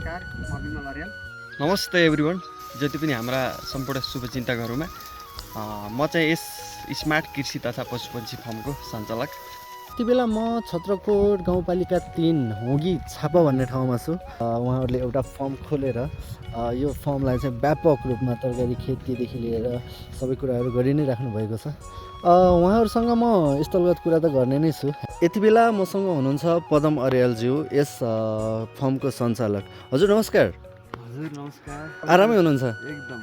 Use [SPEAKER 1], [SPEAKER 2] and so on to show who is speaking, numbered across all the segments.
[SPEAKER 1] नमस्कार, म विमल अर्याल।
[SPEAKER 2] नमस्ते एभ्रिवान, जति पनि हाम्रा सम्पूर्ण शुभचिन्तकहरूमा म चाहिँ यस स्मार्ट कृषि तथा पशुपन्छी फार्मको सञ्चालक।
[SPEAKER 3] यति बेला म छत्रकोट गाउँपालिका 3 होगी छापा भन्ने ठाउँमा छु। उहाँहरूले एउटा फर्म खोलेर यो फर्मलाई चाहिँ व्यापक रूपमा तरकारी खेतीदेखि लिएर सबै कुराहरू गरि नै राख्नु भएको छ। उहाँहरूसँग म स्थलगत कुरा त गर्ने नै छु। यति बेला मसँग हुनुहुन्छ पदम अर्यालज्यू, यस फर्मको सञ्चालक। हजुर नमस्कार।
[SPEAKER 1] हजुर नमस्कार।
[SPEAKER 3] आरामै हुनुहुन्छ?
[SPEAKER 1] एकदम।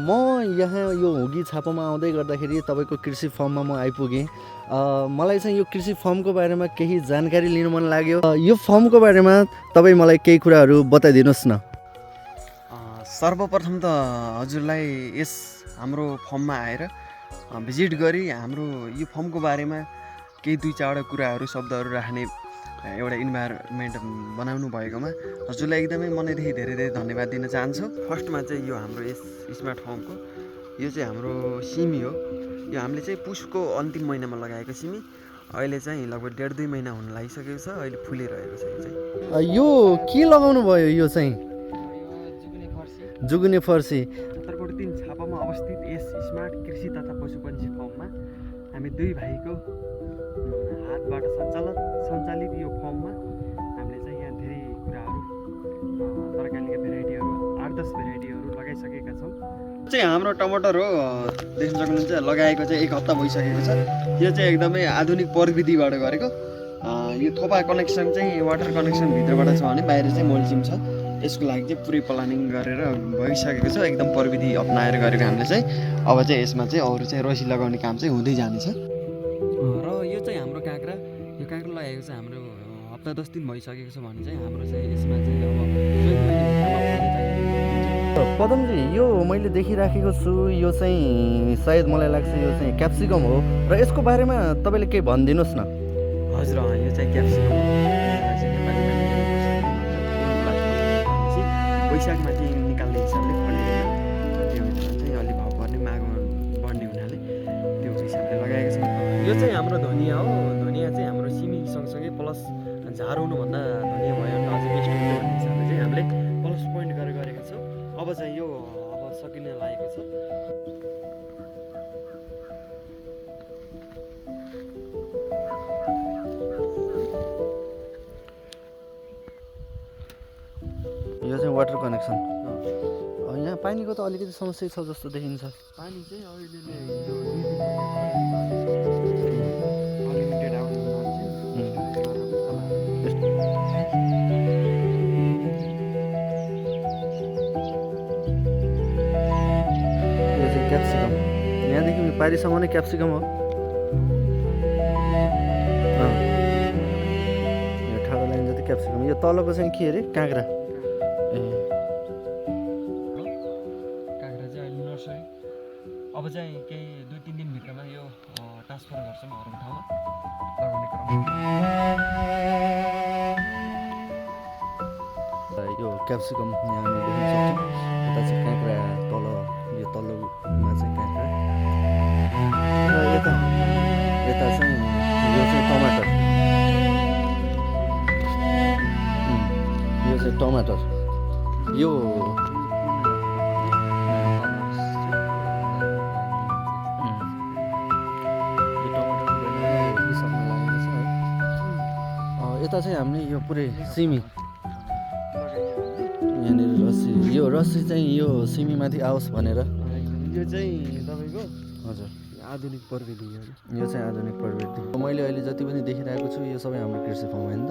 [SPEAKER 3] म यहाँ यो होगी छापामा आउँदै गर्दाखेरि तपाईँको कृषि फर्ममा म आइपुगेँ। मलाई चाहिँ यो कृषि फर्मको बारेमा केही जानकारी लिनु मन लाग्यो। यो फर्मको बारेमा तपाईँ मलाई केही कुराहरू बताइदिनुहोस् न।
[SPEAKER 2] सर्वप्रथम त हजुरलाई यस हाम्रो फर्ममा आएर भिजिट गरी हाम्रो यो फर्मको बारेमा केही 2-4 कुराहरू शब्दहरू राख्ने एउटा इन्भाइरोमेन्ट बनाउनु भएकोमा हजुरलाई एकदमै मनैदेखि धेरै धेरै धन्यवाद दिन चाहन्छु। फर्स्टमा चाहिँ यो हाम्रो यस स्मार्ट फर्मको यो चाहिँ हाम्रो सिमी हो। यो हामीले चाहिँ पुसको अन्तिम महिनामा लगाएको सिमी अहिले चाहिँ लगभग 1.5-2 महिना हुन लागिसकेको छ। अहिले फुलिरहेको छ। यो चाहिँ
[SPEAKER 3] यो के लगाउनु भयो? यो चाहिँ जुगुने फर्सी।
[SPEAKER 1] छत्रकोट 3 छापामा अवस्थित यस स्मार्ट कृषि तथा पशुपन्छी फार्ममा हामी 2 भाइको हातबाट सञ्चालित यो फर्ममा हामीले चाहिँ यहाँ धेरै कुराहरू तरकारीका भेराइटीहरू 8-10 भेराइटीहरू लगाइसकेका छौँ।
[SPEAKER 2] चाहिँ हाम्रो टमाटर हो, देख्न सक्नुहुन्छ। लगाएको चाहिँ 1 हप्ता भइसकेको छ। यो चाहिँ एकदमै आधुनिक प्रविधिबाट गरेको। यो थोपा कनेक्सन चाहिँ वाटर कनेक्सन भित्रबाट छ भने बाहिर चाहिँ मल्चिङ छ। यसको लागि चाहिँ पुरै प्लानिङ गरेर भइसकेको छ। एकदम प्रविधि अपनाएर गरेको हामीले चाहिँ। अब चाहिँ यसमा चाहिँ अरू चाहिँ रसी लगाउने काम चाहिँ हुँदै जानेछ। र यो चाहिँ हाम्रो काँक्रा, यो काँक्रा लगाएको चाहिँ हाम्रो हप्ता 10 दिन भइसकेको छ भने चाहिँ हाम्रो चाहिँ यसमा चाहिँ अब
[SPEAKER 3] पदमजी, यो मैले देखिराखेको छु, यो चाहिँ सायद मलाई लाग्छ यो चाहिँ क्याप्सिकम हो र यसको बारेमा तपाईँले केही भनिदिनुहोस् न।
[SPEAKER 2] हजुर, यो चाहिँ क्याप्सिकम हो। वैशाखमाथि निकाल्ने हिसाबले फलेर त्यो बेलामा चाहिँ अलि भाउ पर्ने माग बढ्ने हुनाले त्यो हिसाबले लगाएको छ। यो चाहिँ हाम्रो धनिया हो। धनिया चाहिँ हाम्रो सिमी सँगसँगै प्लस झार हुनुभन्दा धनिया भयो भने अझै बेस्ट हुन्छ भन्ने हिसाबले चाहिँ हामीले प्लस पोइन्ट गरेर गरेका छौँ। अब चाहिँ यो सकिन लागेको छ।
[SPEAKER 3] यो चाहिँ वाटर कनेक्सन। यहाँ पानीको त अलिकति समस्या छ जस्तो देखिन्छ।
[SPEAKER 2] पानी चाहिँ अहिले यो 2 दिन अनलिमिटेड आउने
[SPEAKER 3] यो चाहिँ क्याप्सिकम। यहाँदेखि पारिसम्म नै क्याप्सिकम हो। यो ठाडो लाइन जति क्याप्सिकम। यो तलको चाहिँ के अरे? काँक्रा।
[SPEAKER 2] अब चाहिँ केही 2-3 दिनभित्रमा यो ट्रान्सफर गर्छौँ अरू ठाउँमा लगाउने क्रम।
[SPEAKER 3] यो क्याप्सिकम यहाँ हामीले देख्न सक्छौँ। यता चाहिँ काँक्रा, तल यो तल्लोमा चाहिँ काँक्रा र यता चाहिँ यो चाहिँ टमाटर। यो चाहिँ टमाटर। यो यता चाहिँ हामीले यो पुरै सिमी यहाँनिर रस्सी, यो रस्सी चाहिँ यो सिमीमाथि आओस् भनेर।
[SPEAKER 2] यो चाहिँ तपाईँको
[SPEAKER 3] हजुर
[SPEAKER 2] आधुनिक प्रविधि हो।
[SPEAKER 3] यो चाहिँ आधुनिक प्रविधि। मैले अहिले जति पनि देखिरहेको छु यो सबै हाम्रो कृषि फर्म होइन त?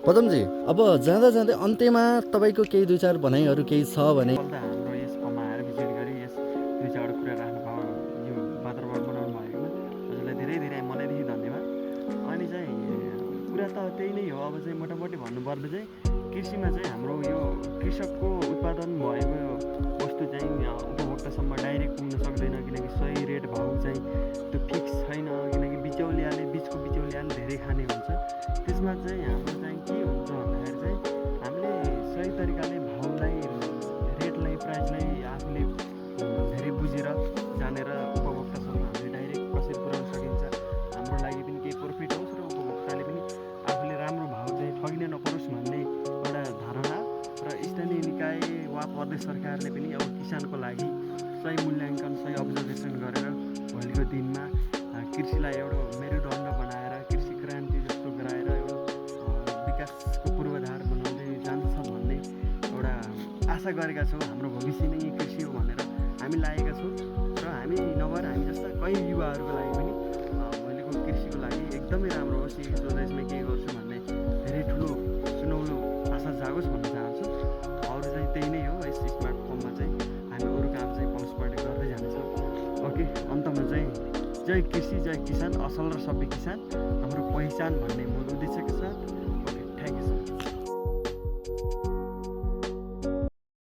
[SPEAKER 3] पदमजी, अब जाँदा जाँदै अन्त्यमा तपाईँको केही 2-4 भनाइहरू केही छ भने?
[SPEAKER 1] हाम्रो यस फर्ममा आएर भिजिट गरी यस 2-4 कुरा राख्नु भयो, यो वातावरण बनाउनु भएकोमा हजुरलाई धेरै धेरै मनैदेखि धन्यवाद। अनि चाहिँ कुरा त त्यही नै हो। अब चाहिँ मोटामोटी भन्नुपर्दा चाहिँ कृषिमा चाहिँ हाम्रो यो कृषकको उत्पादन भएको वस्तु चाहिँ उपभोक्तासम्म डाइरेक्ट पुग्न सक्दैन, किनकि सही रेट भाउ चाहिँ त्यो फिक्स छैन। किनकि बिचको बिचौलियाले धेरै खाने हुन्छ। त्यसमा चाहिँ हाम्रो चाहिँ के हुन्छ भन्दाखेरि चाहिँ हामीले सही तरिकाले भाउलाई, रेटलाई, प्राइसलाई आफूले धेरै बुझेर जानेर उपभोक्तासम्म हामीले डाइरेक्ट कसरी पुर्याउन सकिन्छ, हाम्रो लागि पनि केही प्रफिट होस् र उपभोक्ताले सरकारले पनि अब किसानको लागि सही मूल्याङ्कन सही अब्जर्भेसन गरेर भोलिको दिनमा कृषिलाई एउटा मेरुदण्ड बनाएर कृषि क्रान्ति जस्तो गराएर एउटा विकासको पूर्वाधार बनाउँदै जान्छ भन्ने एउटा आशा गरेका छौँ। हाम्रो भविष्य नै यही कृषि हो भनेर हामी लागेका छौँ र हामी नभएर हामी जस्ता कहीँ युवाहरूको लागि पनि भोलिको कृषिको लागि एकदमै राम्रो होस्, यही सोचाइमा के गर्छु भन्ने धेरै ठुलो सुनौलो आशा जागोस् भन्न चाहन्छु। अरू चाहिँ त्यही नै हो, यस स्मार्ट फर्ममा चाहिँ हामी अरू काम चाहिँ पाउसबाट गर्दै जानेछौँ। ओके, अन्तमा चाहिँ जय कृषि जय किसान, असल र सभ्य किसान हाम्रो पहिचान भन्ने मूल उद्देश्यका साथ